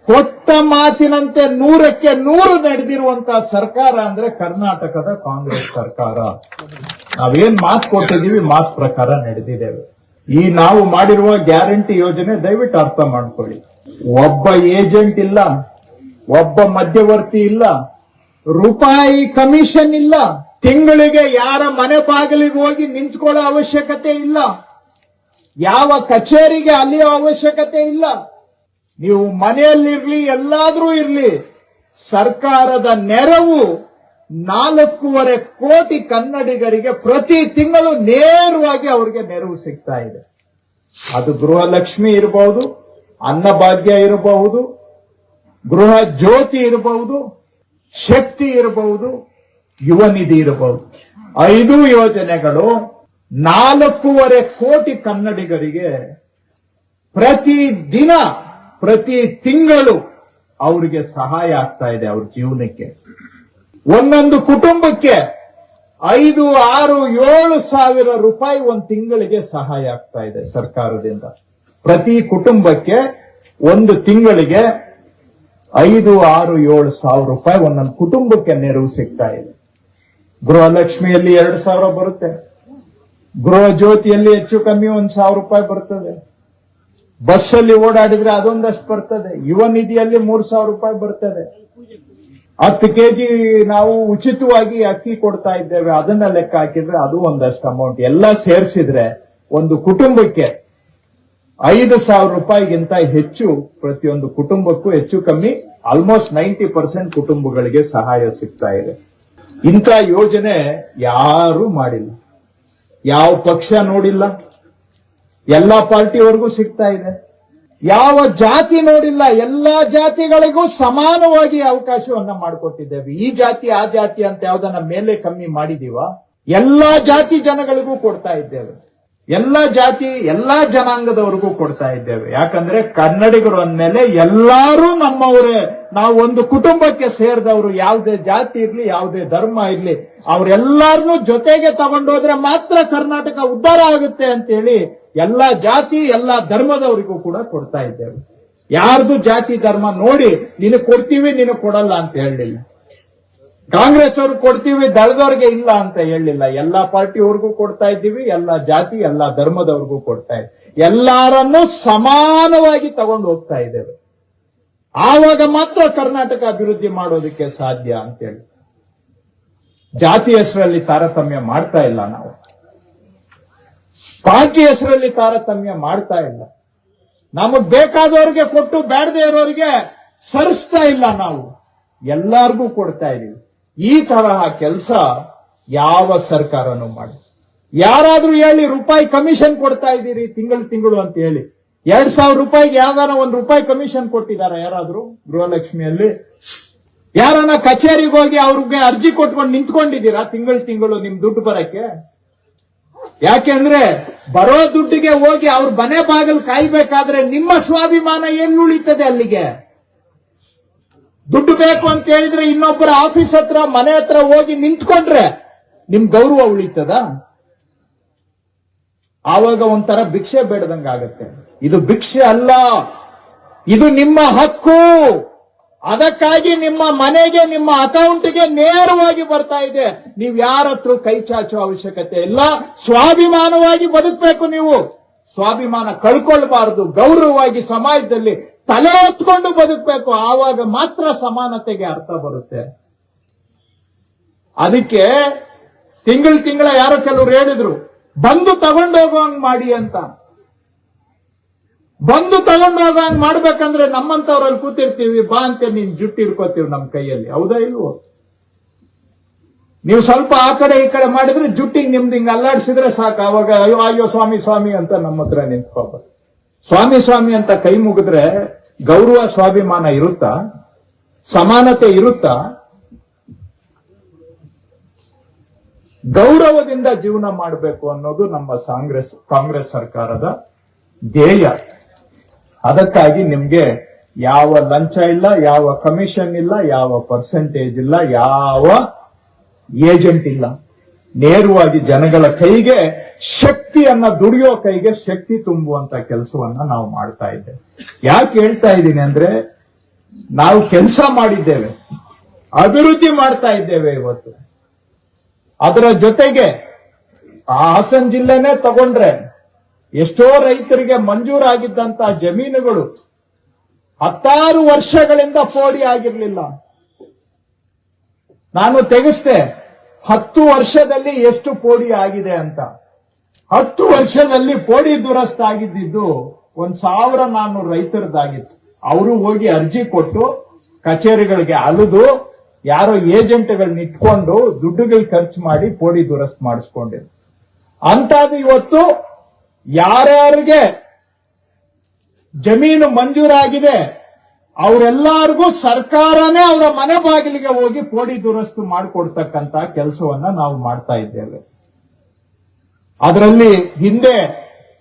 ಕೊಟ್ಟ ಮಾತಿನಂತೆ 100ಕ್ಕೆ 100 ನಡೆದಿರುವಂತಹ ಸರ್ಕಾರ ಅಂದ್ರೆ ಕರ್ನಾಟಕದ ಕಾಂಗ್ರೆಸ್ ಸರ್ಕಾರ. ನಾವೇನ್ ಮಾತು ಕೊಟ್ಟಿದೀವಿ ಮಾತು ಪ್ರಕಾರ ನಡೆದಿದ್ದೇವೆ. ಈ ನಾವು ಮಾಡಿರುವ ಗ್ಯಾರಂಟಿ ಯೋಜನೆ ದಯವಿಟ್ಟು ಅರ್ಥ ಮಾಡ್ಕೊಳ್ಳಿ. ಒಬ್ಬ ಏಜೆಂಟ್ ಇಲ್ಲ, ಒಬ್ಬ ಮಧ್ಯವರ್ತಿ ಇಲ್ಲ, ರೂಪಾಯಿ ಕಮಿಷನ್ ಇಲ್ಲ, ತಿಂಗಳಿಗೆ ಯಾರ ಮನೆ ಬಾಗಿಲಿಗೆ ಹೋಗಿ ನಿಂತ್ಕೊಳ್ಳೋ ಅವಶ್ಯಕತೆ ಇಲ್ಲ, ಯಾವ ಕಚೇರಿಗೆ ಅಲಿಯೋ ಅವಶ್ಯಕತೆ ಇಲ್ಲ. ನೀವು ಮನೆಯಲ್ಲಿರ್ಲಿ ಎಲ್ಲಾದ್ರೂ ಇರ್ಲಿ, ಸರ್ಕಾರದ ನೆರವು 4.5 ಕೋಟಿ ಕನ್ನಡಿಗರಿಗೆ ಪ್ರತಿ ತಿಂಗಳು ನೇರವಾಗಿ ಅವ್ರಿಗೆ ನೆರವು ಸಿಗ್ತಾ ಇದೆ. ಅದು ಗೃಹಲಕ್ಷ್ಮಿ ಇರಬಹುದು, ಅನ್ನಭಾಗ್ಯ ಇರಬಹುದು, ಗೃಹ ಜ್ಯೋತಿ ಇರಬಹುದು, ಶಕ್ತಿ ಇರಬಹುದು, ಯುವ ನಿಧಿ ಇರಬಹುದು. 5 ಯೋಜನೆಗಳು 4.5 ಕೋಟಿ ಕನ್ನಡಿಗರಿಗೆ ಪ್ರತಿ ದಿನ ಪ್ರತಿ ತಿಂಗಳು ಅವರಿಗೆ ಸಹಾಯ ಆಗ್ತಾ ಇದೆ. ಅವ್ರ ಜೀವನಕ್ಕೆ ಒಂದೊಂದು ಕುಟುಂಬಕ್ಕೆ 5, 6, 7 ಸಾವಿರ ರೂಪಾಯಿ ಒಂದು ತಿಂಗಳಿಗೆ ಸಹಾಯ ಆಗ್ತಾ ಇದೆ ಸರ್ಕಾರದಿಂದ. ಪ್ರತಿ ಕುಟುಂಬಕ್ಕೆ ಒಂದು ತಿಂಗಳಿಗೆ 5, 6, 7 ಸಾವಿರ ರೂಪಾಯಿ ಒಂದೊಂದು ಕುಟುಂಬಕ್ಕೆ ನೆರವು ಸಿಗ್ತಾ ಇದೆ. ಗೃಹಲಕ್ಷ್ಮಿಯಲ್ಲಿ 2,000 ಬರುತ್ತೆ, ಗೃಹ ಜ್ಯೋತಿಯಲ್ಲಿ ಹೆಚ್ಚು ಕಮ್ಮಿ 1,000 ರೂಪಾಯಿ ಬರ್ತದೆ, ಬಸ್ ಅಲ್ಲಿ ಓಡಾಡಿದ್ರೆ ಅದೊಂದಷ್ಟು ಬರ್ತದೆ, ಯುವ ನಿಧಿಯಲ್ಲಿ 3,000 ರೂಪಾಯಿ ಬರ್ತದೆ, 10 ಕೆಜಿ ನಾವು ಉಚಿತವಾಗಿ ಅಕ್ಕಿ ಕೊಡ್ತಾ ಇದ್ದೇವೆ, ಅದನ್ನ ಲೆಕ್ಕ ಹಾಕಿದ್ರೆ ಅದು ಒಂದಷ್ಟು ಅಮೌಂಟ್. ಎಲ್ಲ ಸೇರಿಸಿದ್ರೆ ಒಂದು ಕುಟುಂಬಕ್ಕೆ 5,000 ರೂಪಾಯಿಗಿಂತ ಹೆಚ್ಚು ಪ್ರತಿಯೊಂದು ಕುಟುಂಬಕ್ಕೂ ಹೆಚ್ಚು ಕಮ್ಮಿ ಆಲ್ಮೋಸ್ಟ್ 90% ಕುಟುಂಬಗಳಿಗೆ ಸಹಾಯ ಸಿಗ್ತಾ ಇದೆ. ಇಂಥ ಯೋಜನೆ ಯಾರು ಮಾಡಿಲ್ಲ, ಯಾವ ಪಕ್ಷ ನೋಡಿಲ್ಲ, ಎಲ್ಲಾ ಪಾರ್ಟಿವರೆಗೂ ಸಿಗ್ತಾ ಇದೆ. ಯಾವ ಜಾತಿ ನೋಡಿಲ್ಲ, ಎಲ್ಲಾ ಜಾತಿಗಳಿಗೂ ಸಮಾನವಾಗಿ ಅವಕಾಶವನ್ನ ಮಾಡಿಕೊಟ್ಟಿದ್ದೇವೆ. ಈ ಜಾತಿ ಆ ಜಾತಿ ಅಂತ ಯಾವ್ದನ್ನ ಮೇಲೆ ಕಮ್ಮಿ ಮಾಡಿದೀವ? ಎಲ್ಲಾ ಜಾತಿ ಜನಗಳಿಗೂ ಕೊಡ್ತಾ ಇದ್ದೇವೆ, ಎಲ್ಲಾ ಜಾತಿ ಎಲ್ಲಾ ಜನಾಂಗದವರೆಗೂ ಕೊಡ್ತಾ ಇದ್ದೇವೆ. ಯಾಕಂದ್ರೆ ಕನ್ನಡಿಗರು ಅಂದ್ಮೇಲೆ ಎಲ್ಲಾರು ನಮ್ಮವರೇ, ನಾವು ಒಂದು ಕುಟುಂಬಕ್ಕೆ ಸೇರಿದವರು. ಯಾವುದೇ ಜಾತಿ ಇರ್ಲಿ, ಯಾವುದೇ ಧರ್ಮ ಇರ್ಲಿ, ಅವರೆಲ್ಲಾರನ್ನೂ ಜೊತೆಗೆ ತಗೊಂಡೋದ್ರೆ ಮಾತ್ರ ಕರ್ನಾಟಕ ಉದ್ಧಾರ ಆಗುತ್ತೆ ಅಂತೇಳಿ ಎಲ್ಲಾ ಜಾತಿ ಎಲ್ಲಾ ಧರ್ಮದವರಿಗೂ ಕೂಡ ಕೊಡ್ತಾ ಇದ್ದೇವೆ. ಯಾರ್ದು ಜಾತಿ ಧರ್ಮ ನೋಡಿ ನಿನಗೆ ಕೊಡ್ತೀವಿ ನಿನಗೆ ಕೊಡಲ್ಲ ಅಂತ ಹೇಳಲಿಲ್ಲ. ಕಾಂಗ್ರೆಸ್ ಅವರು ಕೊಡ್ತೀವಿ ದಳದವ್ರಿಗೆ ಇಲ್ಲ ಅಂತ ಹೇಳಲಿಲ್ಲ. ಎಲ್ಲಾ ಪಾರ್ಟಿಯವ್ರಿಗೂ ಕೊಡ್ತಾ ಇದ್ದೀವಿ, ಎಲ್ಲಾ ಜಾತಿ ಎಲ್ಲಾ ಧರ್ಮದವ್ರಿಗೂ ಕೊಡ್ತಾ ಇದ್ದೀವಿ. ಎಲ್ಲಾರನ್ನೂ ಸಮಾನವಾಗಿ ತಗೊಂಡು ಹೋಗ್ತಾ ಇದ್ದೇವೆ. ಆವಾಗ ಮಾತ್ರ ಕರ್ನಾಟಕ ಅಭಿವೃದ್ಧಿ ಮಾಡೋದಕ್ಕೆ ಸಾಧ್ಯ ಅಂತೇಳಿ. ಜಾತಿ ಹೆಸರಲ್ಲಿ ತಾರತಮ್ಯ ಮಾಡ್ತಾ ಇಲ್ಲ ನಾವು, ಪಾರ್ಟಿ ಹೆಸರಲ್ಲಿ ತಾರತಮ್ಯ ಮಾಡ್ತಾ ಇಲ್ಲ. ನಮಗ್ ಬೇಕಾದವ್ರಿಗೆ ಕೊಟ್ಟು ಬೇಡದೇ ಇರೋರಿಗೆ ಸರಿಸ್ತಾ ಇಲ್ಲ. ನಾವು ಎಲ್ಲಾರ್ಗೂ ಕೊಡ್ತಾ ಇದೀವಿ. ಈ ತರಹ ಕೆಲಸ ಯಾವ ಸರ್ಕಾರನೂ ಮಾಡಿ. ಯಾರಾದ್ರೂ ಹೇಳಿ ರೂಪಾಯಿ ಕಮಿಷನ್ ಕೊಡ್ತಾ ಇದ್ದೀರಿ ತಿಂಗಳು ಅಂತ ಹೇಳಿ, 2,000 ರೂಪಾಯಿಗೆ ಯಾವ್ದಾರ ₹1 ಕಮಿಷನ್ ಕೊಟ್ಟಿದಾರ ಯಾರಾದ್ರೂ? ಗೃಹಲಕ್ಷ್ಮಿಯಲ್ಲಿ ಯಾರನ್ನ ಕಚೇರಿಗೆ ಹೋಗಿ ಅವ್ರಿಗೆ ಅರ್ಜಿ ಕೊಟ್ಕೊಂಡು ನಿಂತ್ಕೊಂಡಿದ್ದೀರಾ ತಿಂಗಳು ನಿಮ್ ದುಡ್ಡು ಬರಕ್ಕೆ? ಯಾಕೆಂದ್ರೆ ಬರೋ ದುಡ್ಡಿಗೆ ಹೋಗಿ ಅವ್ರ ಮನೆ ಬಾಗಿಲು ಕಾಯ್ಬೇಕಾದ್ರೆ ನಿಮ್ಮ ಸ್ವಾಭಿಮಾನ ಏನ್ ಉಳಿತದೆ ಅಲ್ಲಿಗೆ? ದುಡ್ಡು ಬೇಕು ಅಂತ ಹೇಳಿದ್ರೆ ಇನ್ನೊಬ್ಬರ ಆಫೀಸ್ ಹತ್ರ ಮನೆ ಹತ್ರ ಹೋಗಿ ನಿಂತ್ಕೊಂಡ್ರೆ ನಿಮ್ ಗೌರವ ಉಳಿತದ? ಆವಾಗ ಒಂಥರ ಭಿಕ್ಷೆ ಬೇಡದಂಗಾಗತ್ತೆ. ಇದು ಭಿಕ್ಷೆ ಅಲ್ಲ, ಇದು ನಿಮ್ಮ ಹಕ್ಕು. ಅದಕ್ಕಾಗಿ ನಿಮ್ಮ ಮನೆಗೆ ನಿಮ್ಮ ಅಕೌಂಟ್ಗೆ ನೇರವಾಗಿ ಬರ್ತಾ ಇದೆ. ನೀವು ಯಾರ ಹತ್ರ ಕೈ ಚಾಚೋ ಅವಶ್ಯಕತೆ ಇಲ್ಲ. ಸ್ವಾಭಿಮಾನವಾಗಿ ಬದುಕಬೇಕು. ನೀವು ಸ್ವಾಭಿಮಾನ ಕಳ್ಕೊಳ್ಬಾರದು. ಗೌರವವಾಗಿ ಸಮಾಜದಲ್ಲಿ ತಲೆ ಹೊತ್ಕೊಂಡು ಬದುಕಬೇಕು. ಆವಾಗ ಮಾತ್ರ ಸಮಾನತೆಗೆ ಅರ್ಥ ಬರುತ್ತೆ. ಅದಕ್ಕೆ ತಿಂಗಳ ಯಾರೋ ಕೆಲವರು ಹೇಳಿದ್ರು ಬಂದು ತಗೊಂಡೋಗುವಂಗ್ ಮಾಡಿ ಅಂತ. ಬಂದು ತಗೊಂಡೋಗಂಗ್ ಮಾಡ್ಬೇಕಂದ್ರೆ ನಮ್ಮಂತವ್ರಲ್ಲಿ ಕೂತಿರ್ತೀವಿ, ಬಾ ಅಂತ ನೀನ್ ಜುಟ್ಟು ಹಿಡ್ಕೋತೀವಿ ನಮ್ ಕೈಯಲ್ಲಿ. ಹೌದಾ ಇಲ್ವೋ? ನೀವು ಸ್ವಲ್ಪ ಆ ಕಡೆ ಈ ಕಡೆ ಮಾಡಿದ್ರೆ ಜುಟ್ಟಿಗೆ ನಿಮ್ದು ಹಿಂಗ್ ಅಲ್ಲಾಡಿಸಿದ್ರೆ ಸಾಕು. ಅವಾಗ ಅಯ್ಯೋ ಸ್ವಾಮಿ ಸ್ವಾಮಿ ಅಂತ ನಮ್ಮ ಹತ್ರ ನಿಂತ್ಕೋಬಾರ್ದು. ಸ್ವಾಮಿ ಅಂತ ಕೈ ಮುಗಿದ್ರೆ ಗೌರವ ಸ್ವಾಭಿಮಾನ ಇರುತ್ತಾ? ಸಮಾನತೆ ಇರುತ್ತಾ? ಗೌರವದಿಂದ ಜೀವನ ಮಾಡಬೇಕು ಅನ್ನೋದು ನಮ್ಮ ಕಾಂಗ್ರೆಸ್ ಸರ್ಕಾರದ ಧ್ಯೇಯ. ಅದಕ್ಕಾಗಿ ನಿಮ್ಗೆ ಯಾವ ಲಂಚ ಇಲ್ಲ, ಯಾವ ಕಮಿಷನ್ ಇಲ್ಲ, ಯಾವ ಪರ್ಸೆಂಟೇಜ್ ಇಲ್ಲ, ಯಾವ ಏಜೆಂಟ್ ಇಲ್ಲ. ನೇರವಾಗಿ ಜನಗಳ ಕೈಗೆ ಶಕ್ತಿಯನ್ನ, ದುಡಿಯೋ ಕೈಗೆ ಶಕ್ತಿ ತುಂಬುವಂತ ಕೆಲಸವನ್ನ ನಾವು ಮಾಡ್ತಾ ಇದ್ದೇವೆ. ಯಾಕೆ ಹೇಳ್ತಾ ಇದ್ದೀನಿ ಅಂದ್ರೆ, ನಾವು ಕೆಲಸ ಮಾಡಿದ್ದೇವೆ, ಅಭಿವೃದ್ಧಿ ಮಾಡ್ತಾ ಇದ್ದೇವೆ ಇವತ್ತು. ಅದರ ಜೊತೆಗೆ ಹಾಸನ ಜಿಲ್ಲೆನೇ ತಗೊಂಡ್ರೆ ಎಷ್ಟೋ ರೈತರಿಗೆ ಮಂಜೂರಾಗಿದ್ದಂತ ಜಮೀನುಗಳು 16 ವರ್ಷಗಳಿಂದ ಪೋಡಿ ಆಗಿರ್ಲಿಲ್ಲ. ನಾನು ತೆಗೆಸ್ದೆ 10 ವರ್ಷದಲ್ಲಿ ಎಷ್ಟು ಪೋಡಿ ಆಗಿದೆ ಅಂತ. 10 ವರ್ಷದಲ್ಲಿ ಪೋಡಿ ದುರಸ್ತ ಆಗಿದ್ದು 1400 ರೈತರದಾಗಿತ್ತು. ಅವರು ಹೋಗಿ ಅರ್ಜಿ ಕೊಟ್ಟು ಕಚೇರಿಗಳಿಗೆ ಅಲೆದು ಯಾರೋ ಏಜೆಂಟ್ಗಳನ್ನ ಇಟ್ಕೊಂಡು ದುಡ್ಡುಗಳು ಖರ್ಚು ಮಾಡಿ ಪೋಡಿ ದುರಸ್ತ್ ಮಾಡಿಸ್ಕೊಂಡಿದ್ರು. ಅಂತದ್ದು ಇವತ್ತು ಯಾರ್ಯಾರಿಗೆ ಜಮೀನು ಮಂಜೂರಾಗಿದೆ ಅವರೆಲ್ಲರಿಗೂ ಸರ್ಕಾರನೇ ಅವರ ಮನೆ ಬಾಗಿಲಿಗೆ ಹೋಗಿ ಪೋಡಿ ದುರಸ್ತು ಮಾಡಿಕೊಡ್ತಕ್ಕಂತ ಕೆಲಸವನ್ನ ನಾವು ಮಾಡ್ತಾ ಇದ್ದೇವೆ. ಅದರಲ್ಲಿ ಹಿಂದೆ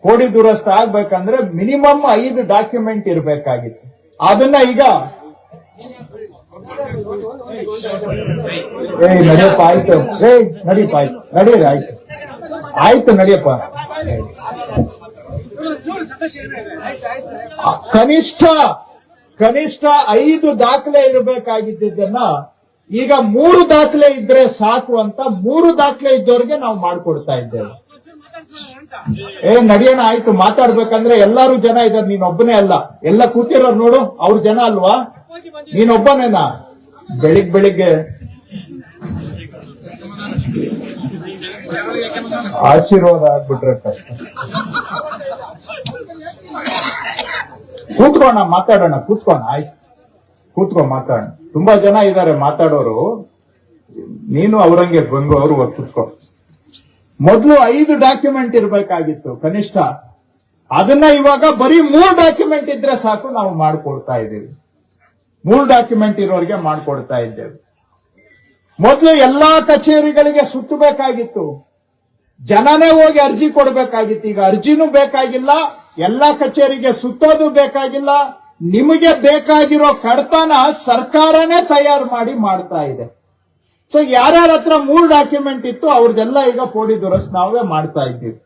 ಪೋಡಿ ದುರಸ್ತ ಆಗ್ಬೇಕಂದ್ರೆ ಮಿನಿಮಮ್ 5 ಡಾಕ್ಯುಮೆಂಟ್ ಇರಬೇಕಾಗಿತ್ತು. ಅದನ್ನ ಈಗ ನಡಿಯಪ್ಪ ಆಯ್ತು, ನಡೀಪ ಆಯ್ತು, ನಡೀರಿ ಆಯ್ತು, ಆಯ್ತು ನಡಿಯಪ್ಪ. ಕನಿಷ್ಠ 5 ದಾಖಲೆ ಇರಬೇಕಾಗಿದ್ದನ್ನ ಈಗ 3 ದಾಖಲೆ ಇದ್ರೆ ಸಾಕು ಅಂತ 3 ದಾಖಲೆ ಇದ್ದವ್ರಿಗೆ ನಾವು ಮಾಡ್ಕೊಡ್ತಾ ಇದ್ದೇವೆ. ನಡಿಯೋಣ ಆಯ್ತು. ಮಾತಾಡ್ಬೇಕಂದ್ರೆ ಎಲ್ಲಾರು ಜನ ಇದ್ದಾರೆ, ನೀನೊಬ್ಬನೇ ಅಲ್ಲ. ಎಲ್ಲ ಕೂತಿರೋರು ನೋಡು, ಅವ್ರ ಜನ ಅಲ್ವಾ, ನೀನೊಬ್ಬನೇನಾ? ಬೆಳಿಗ್ಗೆ ಆಶೀರ್ವಾದ ಆಗ್ಬಿಟ್ರೆ ಕಷ್ಟ. ಕೂತ್ಕೋಣ, ಮಾತಾಡೋಣ, ಕೂತ್ಕೋಣ ಆಯ್ತು, ಕೂತ್ಕೊ ಮಾತಾಡೋಣ. ತುಂಬಾ ಜನ ಇದ್ದಾರೆ ಮಾತಾಡೋರು, ನೀನು ಅವರಂಗೆ ಬಂಗೋರು ಕೂತ್ಕೋ. ಮೊದಲು 5 ಡಾಕ್ಯುಮೆಂಟ್ ಇರಬೇಕಾಗಿತ್ತು ಕನಿಷ್ಠ. ಅದನ್ನ ಇವಾಗ ಬರೀ 3 ಡಾಕ್ಯುಮೆಂಟ್ ಇದ್ರೆ ಸಾಕು ನಾವು ಮಾಡ್ಕೊಡ್ತಾ ಇದ್ದೀವಿ. 3 ಡಾಕ್ಯುಮೆಂಟ್ ಇರೋರಿಗೆ ಮಾಡ್ಕೊಡ್ತಾ ಇದ್ದೇವೆ. ಮೊದಲು ಎಲ್ಲಾ ಕಚೇರಿಗಳಿಗೆ ಸುತ್ತಬೇಕಾಗಿತ್ತು, ಜನನೇ ಹೋಗಿ ಅರ್ಜಿ ಕೊಡಬೇಕಾಗಿತ್ತು. ಈಗ ಅರ್ಜಿನೂ ಬೇಕಾಗಿಲ್ಲ, ಎಲ್ಲಾ ಕಚೇರಿಗೆ ಸುತ್ತೋದು ಬೇಕಾಗಿಲ್ಲ. ನಿಮಗೆ ಬೇಕಾಗಿರೋ ಕಡತನ ಸರ್ಕಾರನೇ ತಯಾರು ಮಾಡಿ ಮಾಡ್ತಾ ಇದೆ. ಸೊ ಯಾರ್ಯಾರ ಹತ್ರ 3 ಡಾಕ್ಯುಮೆಂಟ್ ಇತ್ತು ಅವ್ರದೆಲ್ಲ ಈಗ ಪೋಡಿ ದುರಸ್ತ್ ನಾವೇ ಮಾಡ್ತಾ ಇದ್ದೀವಿ.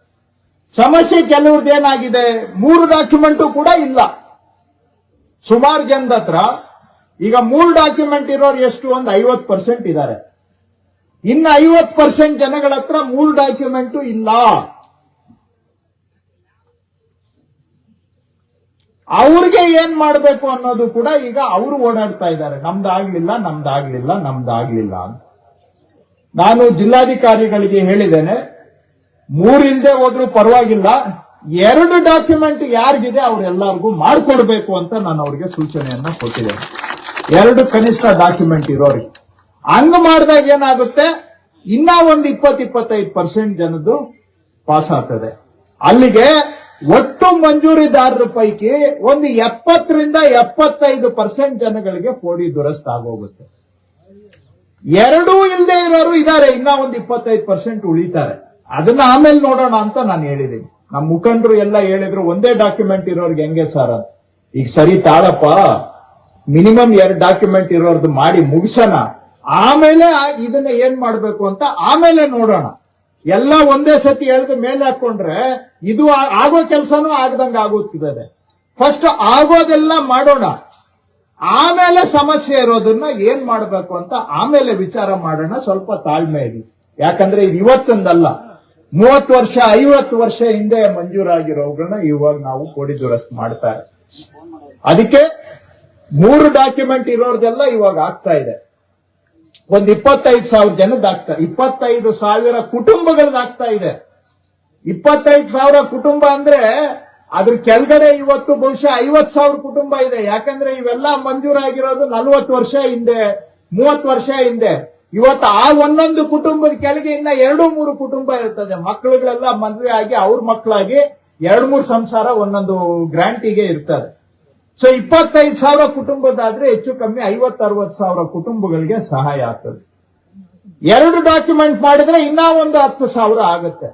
ಸಮಸ್ಯೆ ಕೆಲವ್ರದ್ದು ಏನಾಗಿದೆ, 3 ಡಾಕ್ಯುಮೆಂಟು ಕೂಡ ಇಲ್ಲ. ಸುಮಾರು ಜನದ ಹತ್ರ ಈಗ 3 ಡಾಕ್ಯುಮೆಂಟ್ ಇರೋರು ಎಷ್ಟು, ಒಂದು 50% ಇದ್ದಾರೆ. ಇನ್ನು 50% ಜನಗಳ ಹತ್ರ 3 ಡಾಕ್ಯುಮೆಂಟು ಇಲ್ಲ. ಅವ್ರಿಗೆ ಏನ್ ಮಾಡ್ಬೇಕು ಅನ್ನೋದು ಕೂಡ ಈಗ ಅವರು ಓಡಾಡ್ತಾ ಇದ್ದಾರೆ, ನಮ್ದಾಗ್ಲಿಲ್ಲ ಅಂತ. ನಾನು ಜಿಲ್ಲಾಧಿಕಾರಿಗಳಿಗೆ ಹೇಳಿದ್ದೇನೆ, 3 ಇಲ್ದೆ ಹೋದ್ರೂ ಪರವಾಗಿಲ್ಲ, 2 ಡಾಕ್ಯುಮೆಂಟ್ ಯಾರಿಗಿದೆ ಅವ್ರೆಲ್ಲರಿಗೂ ಮಾಡ್ಕೊಡ್ಬೇಕು ಅಂತ ನಾನು ಅವ್ರಿಗೆ ಸೂಚನೆಯನ್ನ ಕೊಟ್ಟಿದ್ದೇನೆ. 2 ಕನಿಷ್ಠ ಡಾಕ್ಯುಮೆಂಟ್ ಇರೋರಿಗೆ ಹಂಗ ಮಾಡಿದಾಗ ಏನಾಗುತ್ತೆ, ಇನ್ನ ಒಂದು 20-25% ಜನದ್ದು ಪಾಸ್ ಆಗ್ತದೆ. ಅಲ್ಲಿಗೆ ಒಟ್ಟು ಮಂಜೂರಿದಾರರ ಪೈಕಿ ಒಂದು 70-75% ಜನಗಳಿಗೆ ಪೋಡಿ ದುರಸ್ತ್ ಆಗೋಗುತ್ತೆ. 2 ಇಲ್ಲದೆ ಇರೋರು ಇದ್ದಾರೆ, ಇನ್ನ ಒಂದು 25% ಉಳಿತಾರೆ. ಅದನ್ನ ಆಮೇಲೆ ನೋಡೋಣ ಅಂತ ನಾನು ಹೇಳಿದ್ದೀನಿ. ನಮ್ಮ ಮುಖಂಡರು ಎಲ್ಲ ಹೇಳಿದ್ರು, ಒಂದೇ ಡಾಕ್ಯುಮೆಂಟ್ ಇರೋರ್ಗೆ ಹೆಂಗೆ ಸರ್ ಅಂತ. ಈಗ ಸರಿ ತಾಳಪ್ಪ, ಮಿನಿಮಮ್ 2 ಡಾಕ್ಯುಮೆಂಟ್ ಇರೋರ್ದು ಮಾಡಿ ಮುಗಿಸೋಣ, ಆಮೇಲೆ ಇದನ್ನ ಏನ್ ಮಾಡ್ಬೇಕು ಅಂತ ಆಮೇಲೆ ನೋಡೋಣ. ಎಲ್ಲ ಒಂದೇ ಸತಿ ಹೇಳ್ದ ಮೇಲೆ ಹಾಕೊಂಡ್ರೆ ಇದು ಆಗೋ ಕೆಲಸನೂ ಆಗದಂಗ ಆಗುತ್ತಿದೆ. ಫಸ್ಟ್ ಆಗೋದೆಲ್ಲ ಮಾಡೋಣ, ಆಮೇಲೆ ಸಮಸ್ಯೆ ಇರೋದನ್ನ ಏನ್ ಮಾಡ್ಬೇಕು ಅಂತ ಆಮೇಲೆ ವಿಚಾರ ಮಾಡೋಣ. ಸ್ವಲ್ಪ ತಾಳ್ಮೆ ಇರಲಿ, ಯಾಕಂದ್ರೆ ಇದು ಇವತ್ತೊಂದಲ್ಲ, 30 ವರ್ಷ 50 ವರ್ಷ ಹಿಂದೆ ಮಂಜೂರಾಗಿರೋಗಳನ್ನ ಇವಾಗ ನಾವು ಪೋಡಿ ದುರಸ್ತ್ ಮಾಡ್ತಾರೆ. ಅದಕ್ಕೆ 3 ಡಾಕ್ಯುಮೆಂಟ್ ಇರೋರ್ದೆಲ್ಲ ಇವಾಗ ಆಗ್ತಾ ಇದೆ. ಒಂದು 25,000 ಜನದ ಆಗ್ತಾ, 25,000 ಕುಟುಂಬಗಳದಾಗ್ತಾ ಇದೆ. 25,000 ಕುಟುಂಬ ಅಂದ್ರೆ ಅದ್ರ ಕೆಳಗಡೆ ಇವತ್ತು ಬಹುಶಃ 50,000 ಕುಟುಂಬ ಇದೆ. ಯಾಕಂದ್ರೆ ಇವೆಲ್ಲ ಮಂಜೂರಾಗಿರೋದು 40 ವರ್ಷ ಹಿಂದೆ, 30 ವರ್ಷ ಹಿಂದೆ. ಇವತ್ತು ಆ ಒಂದೊಂದು ಕುಟುಂಬದ ಕೆಳಗೆ ಇನ್ನ 2-3 ಕುಟುಂಬ ಇರ್ತದೆ. ಮಕ್ಕಳುಗಳೆಲ್ಲ ಮದ್ವೆ ಆಗಿ ಅವ್ರ ಮಕ್ಕಳಾಗಿ 2-3 ಸಂಸಾರ ಒಂದೊಂದು ಗ್ರಾಂಟಿಗೆ ಇರ್ತದೆ. ಸೊ 25,000 ಕುಟುಂಬದಾದ್ರೆ ಹೆಚ್ಚು ಕಮ್ಮಿ 50-60,000 ಕುಟುಂಬಗಳಿಗೆ ಸಹಾಯ ಆಗ್ತದೆ. 2 ಡಾಕ್ಯುಮೆಂಟ್ ಮಾಡಿದ್ರೆ ಇನ್ನ ಒಂದು 10,000 ಆಗುತ್ತೆ.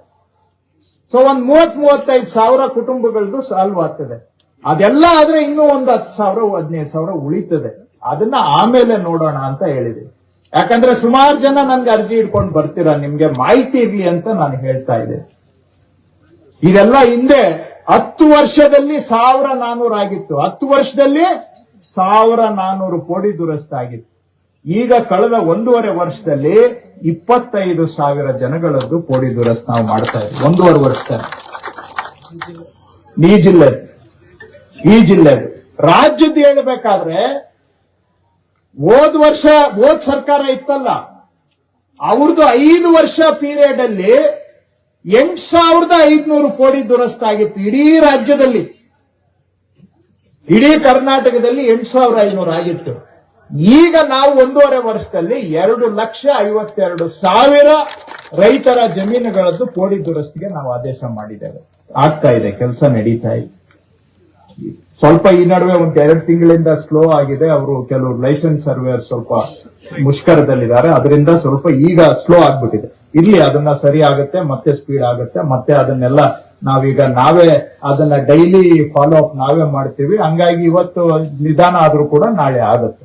ಸೊ ಒಂದು 30-35,000 ಕುಟುಂಬಗಳದ್ದು ಸಾಲ್ವ್ ಆಗ್ತದೆ. ಅದೆಲ್ಲ ಆದ್ರೆ ಇನ್ನೂ ಒಂದು 10,000-15,000 ಉಳಿತದೆ. ಅದನ್ನ ಆಮೇಲೆ ನೋಡೋಣ ಅಂತ ಹೇಳಿದೆ. ಯಾಕಂದ್ರೆ ಸುಮಾರು ಜನ ನನ್ಗೆ ಅರ್ಜಿ ಇಟ್ಕೊಂಡು ಬರ್ತೀರಾ, ನಿಮ್ಗೆ ಮಾಹಿತಿ ಇರ್ಲಿ ಅಂತ ನಾನು ಹೇಳ್ತಾ ಇದ್ದೆ. ಇದೆಲ್ಲ ಹಿಂದೆ 10 ವರ್ಷದಲ್ಲಿ 1,400 ಆಗಿತ್ತು. 10 ವರ್ಷದಲ್ಲಿ 1400 ಕೋಟಿ ದುರಸ್ತಾಗಿತ್ತು. ಈಗ ಕಳೆದ 1.5 ವರ್ಷದಲ್ಲಿ 25,000 ಜನಗಳದ್ದು ಕೋಡಿ ದುರಸ್ತ್ ನಾವು ಮಾಡ್ತಾ ಇದ್ವಿ 1.5 ವರ್ಷದಲ್ಲಿ. ಈ ಜಿಲ್ಲೆದು ರಾಜ್ಯದ ಹೇಳ್ಬೇಕಾದ್ರೆ ಹೋದ್ ಸರ್ಕಾರ ಇತ್ತಲ್ಲ, ಅವ್ರದ್ದು 5 ವರ್ಷ ಪೀರಿಯಡ್ ಅಲ್ಲಿ 8,500 ಕೋಟಿ ದುರಸ್ತಾಗಿತ್ತು ಇಡೀ ರಾಜ್ಯದಲ್ಲಿ. ಇಡೀ ಕರ್ನಾಟಕದಲ್ಲಿ 8,500 ಆಗಿತ್ತು. ಈಗ ನಾವು 1.5 ವರ್ಷದಲ್ಲಿ 2,52,000 ರೈತರ ಜಮೀನುಗಳದ್ದು ಕೋಡಿ ದುರಸ್ತಿಗೆ ನಾವು ಆದೇಶ ಮಾಡಿದ್ದೇವೆ. ಆಗ್ತಾ ಇದೆ, ಕೆಲಸ ನಡೀತಾ ಇದೆ. ಸ್ವಲ್ಪ ಈ ನಡುವೆ 2 ತಿಂಗಳಿಂದ ಸ್ಲೋ ಆಗಿದೆ. ಅವರು ಕೆಲವು ಲೈಸೆನ್ಸ್ ಸರ್ವೇಯರ್ ಸ್ವಲ್ಪ ಮುಷ್ಕರದಲ್ಲಿದ್ದಾರೆ, ಅದರಿಂದ ಸ್ವಲ್ಪ ಈಗ ಸ್ಲೋ ಆಗ್ಬಿಟ್ಟಿದೆ. ಇಲ್ಲಿ ಅದನ್ನ ಸರಿ ಆಗುತ್ತೆ, ಮತ್ತೆ ಸ್ಪೀಡ್ ಆಗುತ್ತೆ, ಮತ್ತೆ ಅದನ್ನೆಲ್ಲ ನಾವೇ ಅದನ್ನ ಡೈಲಿ ಫಾಲೋ ಅಪ್ ನಾವೇ ಮಾಡ್ತೀವಿ. ಹಂಗಾಗಿ ಇವತ್ತು ನಿಧಾನ ಆದ್ರೂ ಕೂಡ ನಾಳೆ ಆಗುತ್ತೆ.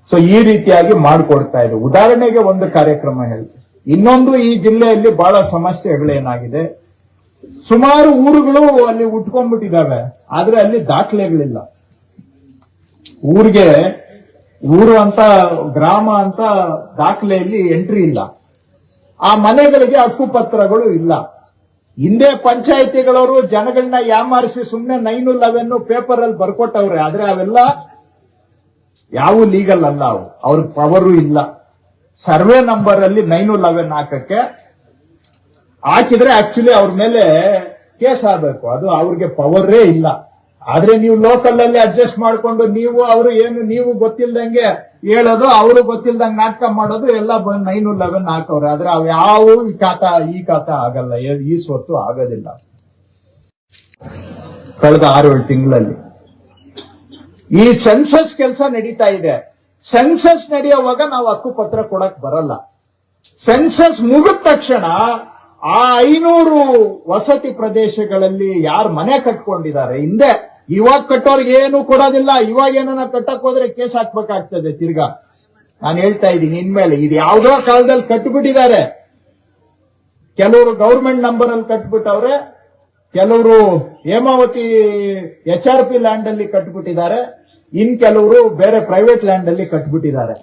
ಸೊ ಈ ರೀತಿಯಾಗಿ ಮಾಡಿಕೊಡ್ತಾ ಇದೆ. ಉದಾಹರಣೆಗೆ ಒಂದು ಕಾರ್ಯಕ್ರಮ ಹೇಳ್ತೀವಿ. ಇನ್ನೊಂದು, ಈ ಜಿಲ್ಲೆಯಲ್ಲಿ ಬಹಳ ಸಮಸ್ಯೆಗಳೇನಾಗಿದೆ, ಸುಮಾರು ಊರುಗಳು ಅಲ್ಲಿ ಉಟ್ಕೊಂಡ್ಬಿಟ್ಟಿದಾವೆ, ಆದ್ರೆ ಅಲ್ಲಿ ದಾಖಲೆಗಳಿಲ್ಲ. ಊರು ಅಂತ ಗ್ರಾಮ ಅಂತ ದಾಖಲೆಯಲ್ಲಿ ಎಂಟ್ರಿ ಇಲ್ಲ. ಆ ಮನೆಗಳಿಗೆ ಹಕ್ಕುಪತ್ರಗಳು ಇಲ್ಲ. ಹಿಂದೆ ಪಂಚಾಯಿತಿಗಳವರು ಜನಗಳನ್ನ ಯಾಮಾರಿಸಿ ಸುಮ್ನೆ 911 ಪೇಪರ್ ಅಲ್ಲಿ ಬರ್ಕೊಟ್ಟವ್ರೆ, ಆದ್ರೆ ಅವೆಲ್ಲ ಯಾವ ಲೀಗಲ್ ಅಲ್ಲ. ಅವ್ರ ಪವರು ಇಲ್ಲ. ಸರ್ವೆ ನಂಬರ್ ಅಲ್ಲಿ 911 ಹಾಕಿದ್ರೆ ಆಕ್ಚುಲಿ ಅವ್ರ ಮೇಲೆ ಕೇಸ್ ಆಗಬೇಕು. ಅದು ಅವ್ರಿಗೆ ಪವರೇ ಇಲ್ಲ. ಆದ್ರೆ ನೀವು ಲೋಕಲ್ ಅಲ್ಲಿ ಅಡ್ಜಸ್ಟ್ ಮಾಡ್ಕೊಂಡು ನೀವು ಗೊತ್ತಿಲ್ದಂಗೆ ಹೇಳೋದು, ಅವರು ಗೊತ್ತಿಲ್ದಂಗೆ ನಾಟಕ ಮಾಡೋದು, ಎಲ್ಲ 911 ಹಾಕವ್ರೆ. ಆದ್ರೆ ಅವ್ ಯಾವ ಈ ಖಾತಾ ಆಗಲ್ಲ, ಈ ಸ್ವತ್ತು ಆಗೋದಿಲ್ಲ. ಕಳೆದ 6-7 ತಿಂಗಳಲ್ಲಿ ಈ ಸೆನ್ಸಸ್ ಕೆಲಸ ನಡೀತಾ ಇದೆ. ಸೆನ್ಸಸ್ ನಡೆಯುವಾಗ ನಾವು ಹಕ್ಕುಪತ್ರ ಕೊಡಕ್ ಬರಲ್ಲ. ಸೆನ್ಸಸ್ ಮುಗಿದ ತಕ್ಷಣ ಆ 500 ವಸತಿ ಪ್ರದೇಶಗಳಲ್ಲಿ ಯಾರು ಮನೆ ಕಟ್ಕೊಂಡಿದ್ದಾರೆ, ಹಿಂದೆ ಇವಾಗ ಕಟ್ಟೋರ್ಗೆ ಏನು ಕೊಡೋದಿಲ್ಲ. ಇವಾಗ ಏನನ್ನ ಕಟ್ಟಕ್ ಹೋದ್ರೆ ಕೇಸ್ ಹಾಕ್ಬೇಕಾಗ್ತದೆ ತಿರ್ಗಾ. ನಾನು ಹೇಳ್ತಾ ಇದ್ದೀನಿ, ಇನ್ಮೇಲೆ ಇದು ಯಾವ್ದೋ ಕಾಲದಲ್ಲಿ ಕಟ್ಬಿಟ್ಟಿದ್ದಾರೆ. ಕೆಲವರು ಗೌರ್ಮೆಂಟ್ ನಂಬರ್ ಅಲ್ಲಿ ಕಟ್ಬಿಟ್ಟವ್ರೆ, ಕೆಲವರು ಹೇಮಾವತಿ HRP ಲ್ಯಾಂಡ್ ಅಲ್ಲಿ ಕಟ್ಬಿಟ್ಟಿದ್ದಾರೆ, ಕೆಲವರು ಬೇರೆ ಪ್ರೈವೇಟ್ ಲ್ಯಾಂಡ್ ಅಲ್ಲಿ ಕಟ್ಬಿಟ್ಟಿದ್ದಾರೆ.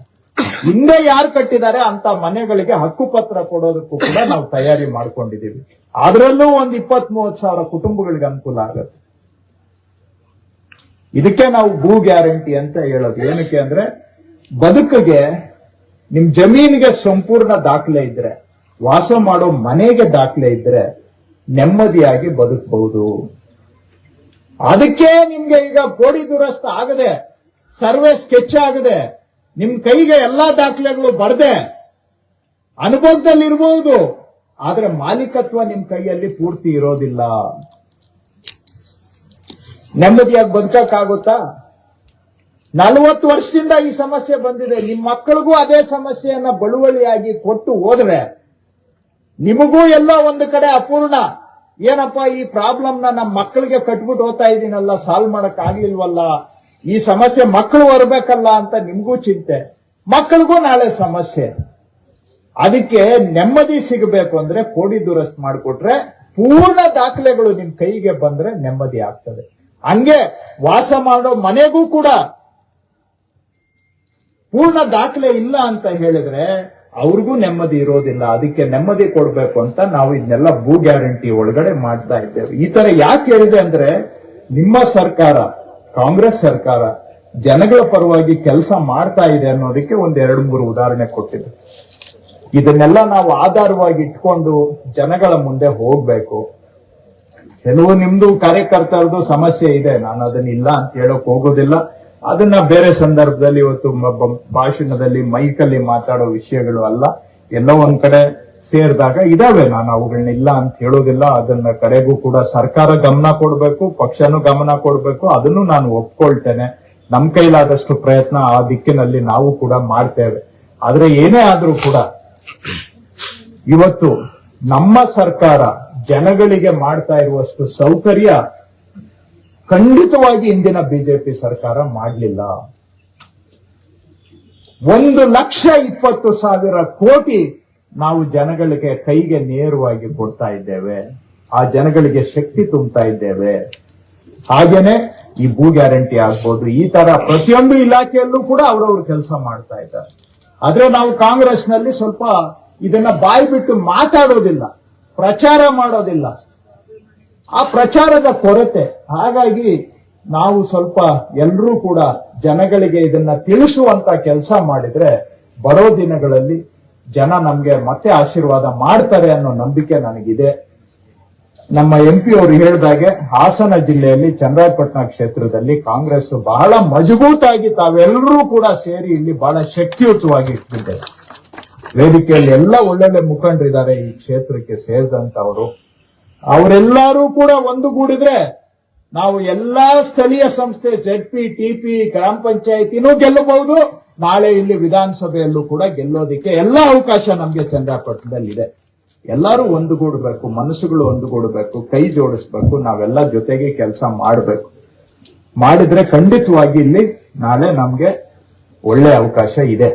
ಹಿಂದೆ ಯಾರು ಕಟ್ಟಿದ್ದಾರೆ ಅಂತ ಮನೆಗಳಿಗೆ ಹಕ್ಕುಪತ್ರ ಕೊಡೋದಕ್ಕೂ ಕೂಡ ನಾವು ತಯಾರಿ ಮಾಡ್ಕೊಂಡಿದ್ದೀವಿ. ಅದರಲ್ಲೂ ಒಂದು 20-30 ಸಾವಿರ ಕುಟುಂಬಗಳಿಗೆ ಅನುಕೂಲ ಆಗುತ್ತೆ. ಇದಕ್ಕೆ ನಾವು ಭೂ ಗ್ಯಾರಂಟಿ ಅಂತ ಹೇಳೋದು. ಏನಕ್ಕೆ ಅಂದ್ರೆ, ಬದುಕಿಗೆ ನಿಮ್ ಜಮೀನಿಗೆ ಸಂಪೂರ್ಣ ದಾಖಲೆ ಇದ್ರೆ, ವಾಸ ಮಾಡೋ ಮನೆಗೆ ದಾಖಲೆ ಇದ್ರೆ ನೆಮ್ಮದಿಯಾಗಿ ಬದುಕಬಹುದು. ಅದಕ್ಕೆ ನಿಮ್ಗೆ ಈಗ ಕೋಡಿ ದುರಸ್ತ ಆಗದೆ, ಸರ್ವೆ ಸ್ಕೆಚ್ ಆಗದೆ, ನಿಮ್ ಕೈಗೆ ಎಲ್ಲಾ ದಾಖಲೆಗಳು ಬರ್ದೆ, ಅನುಭವದಲ್ಲಿ ಇರಬಹುದು, ಆದ್ರೆ ಮಾಲೀಕತ್ವ ನಿಮ್ ಕೈಯಲ್ಲಿ ಪೂರ್ತಿ ಇರೋದಿಲ್ಲ. ನೆಮ್ಮದಿಯಾಗಿ ಬದುಕಕ್ಕಾಗುತ್ತಾ? 40 ವರ್ಷದಿಂದ ಈ ಸಮಸ್ಯೆ ಬಂದಿದೆ. ನಿಮ್ ಮಕ್ಕಳಿಗೂ ಅದೇ ಸಮಸ್ಯೆಯನ್ನ ಬಳುವಳಿಯಾಗಿ ಕೊಟ್ಟು ಹೋದ್ರೆ ನಿಮಗೂ ಎಲ್ಲೋ ಒಂದು ಕಡೆ ಅಪೂರ್ಣ, ಏನಪ್ಪ ಈ ಪ್ರಾಬ್ಲಮ್ ನಮ್ಮ ಮಕ್ಕಳಿಗೆ ಕಟ್ಬಿಟ್ಟು ಹೋಗ್ತಾ ಇದೀನಲ್ಲ, ಸಾಲ್ವ್ ಮಾಡಕ್ ಆಗ್ಲಿಲ್ವಲ್ಲ, ಈ ಸಮಸ್ಯೆ ಮಕ್ಕಳು ಹೊರಬೇಕಲ್ಲ ಅಂತ ನಿಮ್ಗೂ ಚಿಂತೆ, ಮಕ್ಕಳಿಗೂ ನಾಳೆ ಸಮಸ್ಯೆ. ಅದಕ್ಕೆ ನೆಮ್ಮದಿ ಸಿಗಬೇಕು ಅಂದ್ರೆ ಕೋಡಿ ದುರಸ್ತ್ ಮಾಡಿಕೊಟ್ರೆ, ಪೂರ್ಣ ದಾಖಲೆಗಳು ನಿಮ್ ಕೈಗೆ ಬಂದ್ರೆ ನೆಮ್ಮದಿ ಆಗ್ತದೆ. ಹಂಗೆ ವಾಸ ಮಾಡೋ ಮನೆಗೂ ಕೂಡ ಪೂರ್ಣ ದಾಖಲೆ ಇಲ್ಲ ಅಂತ ಹೇಳಿದ್ರೆ ಅವ್ರಿಗೂ ನೆಮ್ಮದಿ ಇರೋದಿಲ್ಲ. ಅದಕ್ಕೆ ನೆಮ್ಮದಿ ಕೊಡ್ಬೇಕು ಅಂತ ನಾವು ಇದನ್ನೆಲ್ಲ ಭೂ ಗ್ಯಾರಂಟಿ ಒಳಗಡೆ ಮಾಡ್ತಾ ಇದ್ದೇವೆ. ಈ ತರ ಯಾಕೆ ಹೇಳಿದೆ ಅಂದ್ರೆ, ನಿಮ್ಮ ಸರ್ಕಾರ, ಕಾಂಗ್ರೆಸ್ ಸರ್ಕಾರ ಜನಗಳ ಪರವಾಗಿ ಕೆಲಸ ಮಾಡ್ತಾ ಇದೆ ಅನ್ನೋದಕ್ಕೆ 1-2-3 ಉದಾಹರಣೆ ಕೊಟ್ಟಿದೆ. ಇದನ್ನೆಲ್ಲ ನಾವು ಆಧಾರವಾಗಿ ಇಟ್ಕೊಂಡು ಜನಗಳ ಮುಂದೆ ಹೋಗ್ಬೇಕು. ಕೆಲವು ನಿಮ್ದು ಕಾರ್ಯಕರ್ತರದು ಸಮಸ್ಯೆ ಇದೆ, ನಾನು ಅದನ್ನ ಇಲ್ಲ ಅಂತ ಹೇಳಕ್ ಹೋಗೋದಿಲ್ಲ. ಅದನ್ನ ಬೇರೆ ಸಂದರ್ಭದಲ್ಲಿ, ಇವತ್ತು ಭಾಷಣದಲ್ಲಿ ಮೈಕಲ್ಲಿ ಮಾತಾಡೋ ವಿಷಯಗಳು ಅಲ್ಲ. ಎಲ್ಲೋ ಒಂದ್ ಕಡೆ ಸೇರಿದಾಗ ಇದಾವೆ, ನಾನು ಅವುಗಳನ್ನ ಇಲ್ಲ ಅಂತ ಹೇಳೋದಿಲ್ಲ. ಅದನ್ನ ಕಡೆಗೂ ಕೂಡ ಸರ್ಕಾರ ಗಮನ ಕೊಡ್ಬೇಕು, ಪಕ್ಷನೂ ಗಮನ ಕೊಡ್ಬೇಕು, ಅದನ್ನು ನಾನು ಒಪ್ಕೊಳ್ತೇನೆ. ನಮ್ ಕೈಲಾದಷ್ಟು ಪ್ರಯತ್ನ ಆ ದಿಕ್ಕಿನಲ್ಲಿ ನಾವು ಕೂಡ ಮಾಡ್ತೇವೆ. ಆದ್ರೆ ಏನೇ ಆದ್ರೂ ಕೂಡ ಇವತ್ತು ನಮ್ಮ ಸರ್ಕಾರ ಜನಗಳಿಗೆ ಮಾಡ್ತಾ ಇರುವಷ್ಟು ಸೌಕರ್ಯ ಖಂಡಿತವಾಗಿ ಇಂದಿನ ಬಿಜೆಪಿ ಸರ್ಕಾರ ಮಾಡಲಿಲ್ಲ. 1,20,000 ಕೋಟಿ ನಾವು ಜನಗಳಿಗೆ ಕೈಗೆ ನೇರವಾಗಿ ಕೊಡ್ತಾ ಇದ್ದೇವೆ. ಆ ಜನಗಳಿಗೆ ಶಕ್ತಿ ತುಂಬ್ತಾ ಇದ್ದೇವೆ. ಹಾಗೇನೆ ಈ ಭೂ ಗ್ಯಾರಂಟಿ ಆಗ್ಬೋದು, ಈ ತರ ಪ್ರತಿಯೊಂದು ಇಲಾಖೆಯಲ್ಲೂ ಕೂಡ ಅವ್ರವ್ರು ಕೆಲಸ ಮಾಡ್ತಾ ಇದ್ದಾರೆ. ಆದ್ರೆ ನಾವು ಕಾಂಗ್ರೆಸ್ ನಲ್ಲಿ ಸ್ವಲ್ಪ ಇದನ್ನ ಬಾಯಿ ಬಿಟ್ಟು ಮಾತಾಡೋದಿಲ್ಲ, ಪ್ರಚಾರ ಮಾಡೋದಿಲ್ಲ, ಆ ಪ್ರಚಾರದ ಕೊರತೆ. ಹಾಗಾಗಿ ನಾವು ಸ್ವಲ್ಪ ಎಲ್ಲರೂ ಕೂಡ ಜನಗಳಿಗೆ ಇದನ್ನ ತಿಳಿಸುವಂತ ಕೆಲಸ ಮಾಡಿದ್ರೆ ಬರೋ ದಿನಗಳಲ್ಲಿ ಜನ ನಮ್ಗೆ ಮತ್ತೆ ಆಶೀರ್ವಾದ ಮಾಡ್ತಾರೆ ಅನ್ನೋ ನಂಬಿಕೆ ನನಗಿದೆ. ನಮ್ಮ MP ಅವರು ಹೇಳಿದಾಗೆ ಹಾಸನ ಜಿಲ್ಲೆಯಲ್ಲಿ ಚನ್ನರಾಯಪಟ್ಟಣ ಕ್ಷೇತ್ರದಲ್ಲಿ ಕಾಂಗ್ರೆಸ್ ಬಹಳ ಮಜಬೂತಾಗಿ ತಾವೆಲ್ಲರೂ ಕೂಡ ಸೇರಿ ಇಲ್ಲಿ ಬಹಳ ಶಕ್ತಿಯುತವಾಗಿ ಇಟ್ಟಿದ್ದೇವೆ. ವೇದಿಕೆಯಲ್ಲಿ ಎಲ್ಲ ಒಳ್ಳೊಳ್ಳೆ ಮುಖಂಡರಿದ್ದಾರೆ ಈ ಕ್ಷೇತ್ರಕ್ಕೆ ಸೇರಿದಂತವರು. ಅವರೆಲ್ಲರೂ ಕೂಡ ಒಂದುಗೂಡಿದ್ರೆ ನಾವು ಎಲ್ಲಾ ಸ್ಥಳೀಯ ಸಂಸ್ಥೆ ZP, TP, ಗ್ರಾಮ ಪಂಚಾಯತಿನೂ ಗೆಲ್ಲಬಹುದು. ನಾಳೆ ಇಲ್ಲಿ ವಿಧಾನಸಭೆಯಲ್ಲೂ ಕೂಡ ಗೆಲ್ಲೋದಿಕ್ಕೆ ಎಲ್ಲ ಅವಕಾಶ ನಮ್ಗೆ ಚನ್ನರಾಯಪಟ್ಟಣದಲ್ಲಿದೆ. ಎಲ್ಲರೂ ಒಂದುಗೂಡಬೇಕು, ಮನಸ್ಸುಗಳು ಒಂದುಗೂಡಬೇಕು, ಕೈ ಜೋಡಿಸ್ಬೇಕು, ನಾವೆಲ್ಲ ಜೊತೆಗೆ ಕೆಲಸ ಮಾಡಬೇಕು. ಮಾಡಿದ್ರೆ ಖಂಡಿತವಾಗಿ ಇಲ್ಲಿ ನಾಳೆ ನಮ್ಗೆ ಒಳ್ಳೆ ಅವಕಾಶ ಇದೆ.